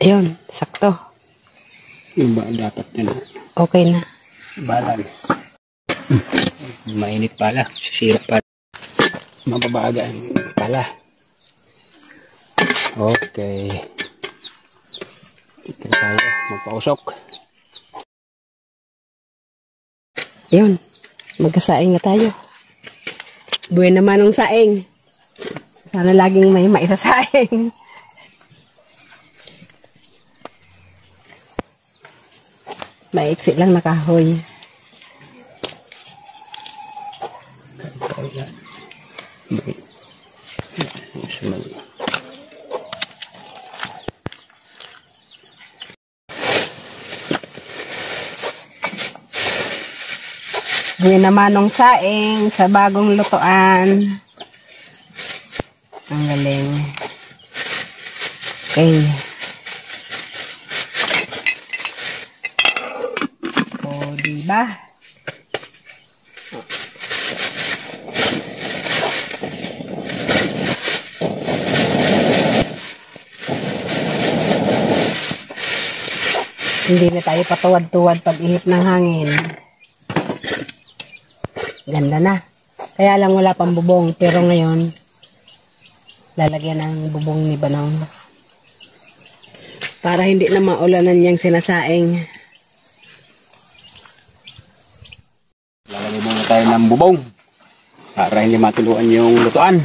Ayun, sakto. Yung ba dapat na? Okay na. Balan. Mainit pala. Sisira pala. Mababaga pala. Okay. Ito tayo. Magpausok. Ayun. Magkasaing na tayo. Buhay naman ng saing. Sana laging may maisasaing. Maiksi lang na kahoy. Buhay naman ng saing sa bagong lutuan. Ang galing. Okay. O, diba? Hindi na tayo patuwad-tuwad pag ihip ng hangin. Ganda na. Kaya lang wala pang bubong. Pero ngayon, lalagyan ng bubong ni Banong. Para hindi na maulanan niyang sinasaing. Lalagay muna tayo ng bubong. Para hindi matuluan yung lutuan.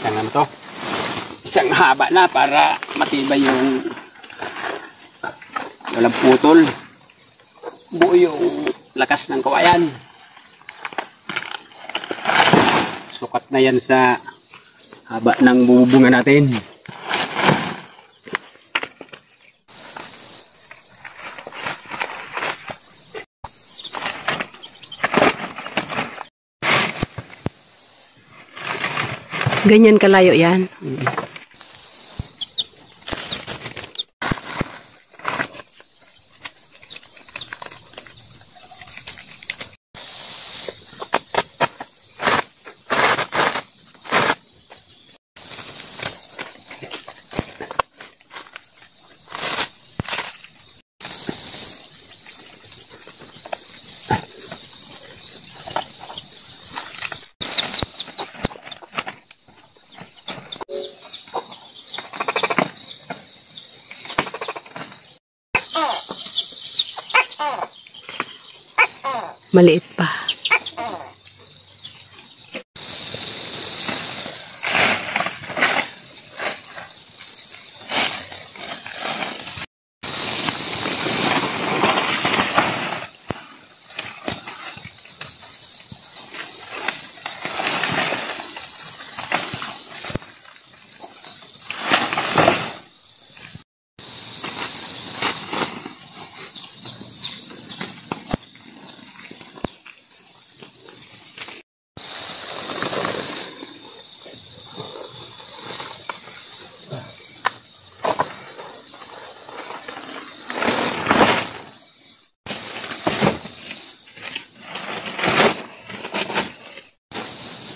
Isang ano to? Isang haba na para matibay yung walang putol. Buo yung lakas ng kawayan. Sukat na yan sa haba ng bubungan natin. Ganyan kalayo yan. Maliit pa.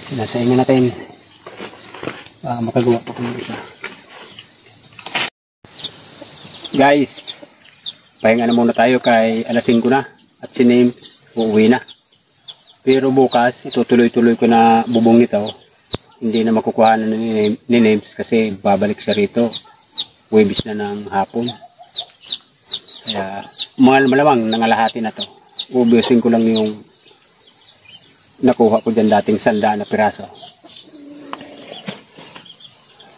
Sinasaingan natin. Makagawa pa kung isa. Guys, pahinga na muna tayo kay alas 5 na at si Name uuwi na. Pero bukas, itutuloy-tuloy ko na bubong nito. Hindi na makukuha na ni Names kasi babalik siya rito. Huwebis na ng hapon. Kaya, malamang nangalahati na to. Ubusin ko lang yung nakuha ko dyan dating 100 na piraso.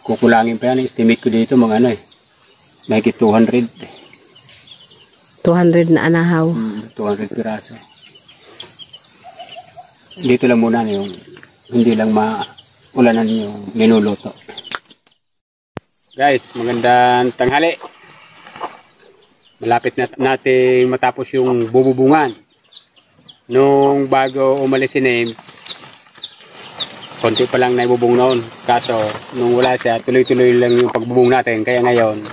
Kukulangin pa yan. Estimate ko dito mga ano mahigit 200. 200 na anahaw. 200 piraso. Dito lang muna yung hindi lang maulanan yung linuluto. Guys, magandang tanghali. Malapit na natin matapos yung bububungan. Nung bago umalis si Name, konti pa lang naibubong noon. Kaso, nung wala siya, tuloy-tuloy lang yung pagbubong natin. Kaya ngayon,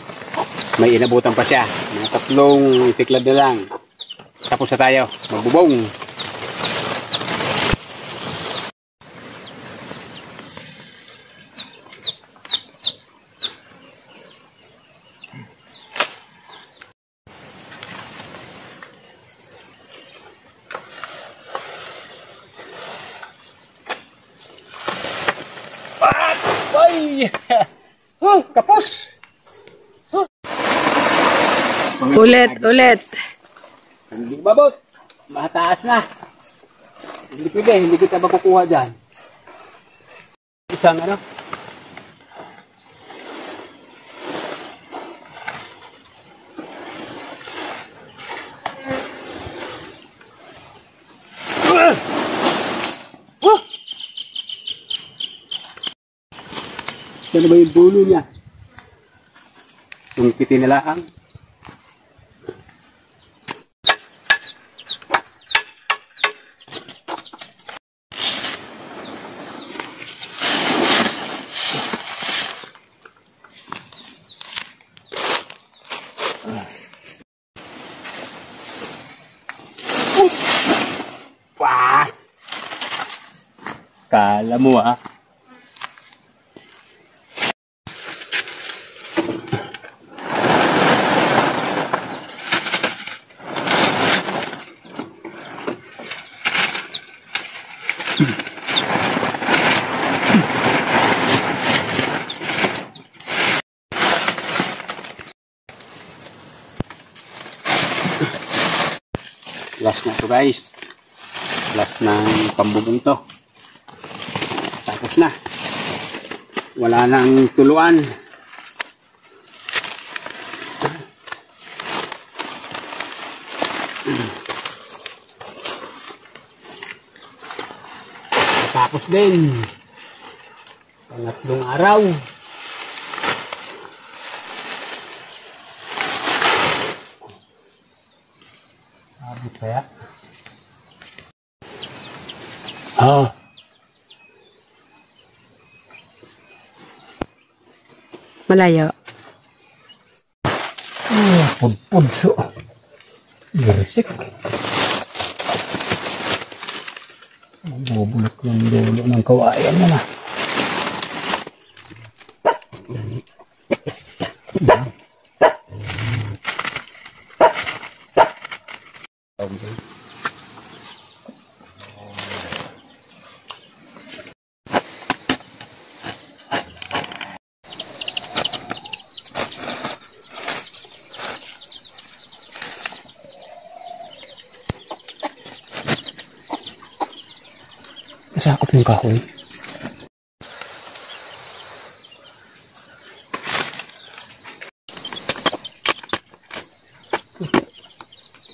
may inabutan pa siya. Mga 3 tiklad na lang. Tapos na tayo, magbubong. Kapos! Ulit. Hindi babot. Mataas na. Hindi pwede, hindi kita makukuha dyan. Isang ano? Ano ba yung dulo niya? Sungkitin na lang. Wah! Kala mo ah. Last na to guys. Last ng pambubong to. Tapos na. Wala nang tuluan. Tapos din. Pangatlong araw. Abot kaya? Oh. Malayo. Pudso. Bersik. Bubulok ng dulo ng kawayan mo na. Nasakop yung kahoy.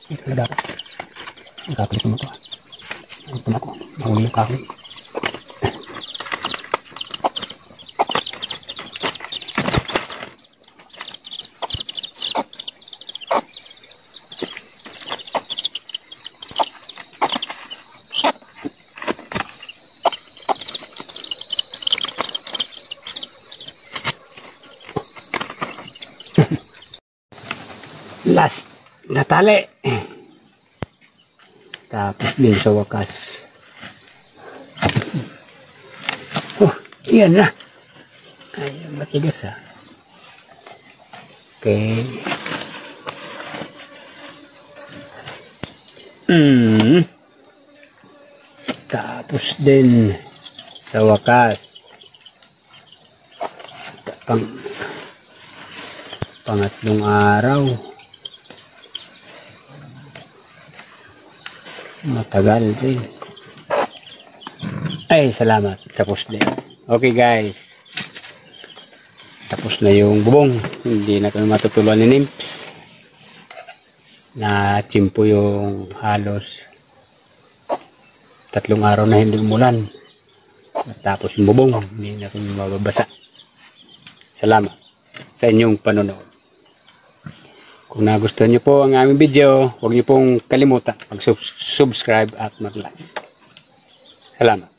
Ito na dapat. Nakakulit mo ito. Ito na ako. Mahuli yung kahoy. Last na tali. Tapos din sa wakas. Oh, iyan na. Ay, matigas ha. Okay. Tapos din sa wakas. Pangatlong araw. Matagal din. Ay, salamat. Tapos din. Okay guys. Tapos na yung bubong. Hindi na kami matutuluan ni Nimps. Na-chimpo yung halos 3 araw na hindi umulan. Tapos yung bubong. Hindi na kami mababasa. Salamat sa inyong panonood. Kung nagustuhan niyo po ang aming video, huwag niyo pong kalimutan mag-subscribe at mag-like. Salamat.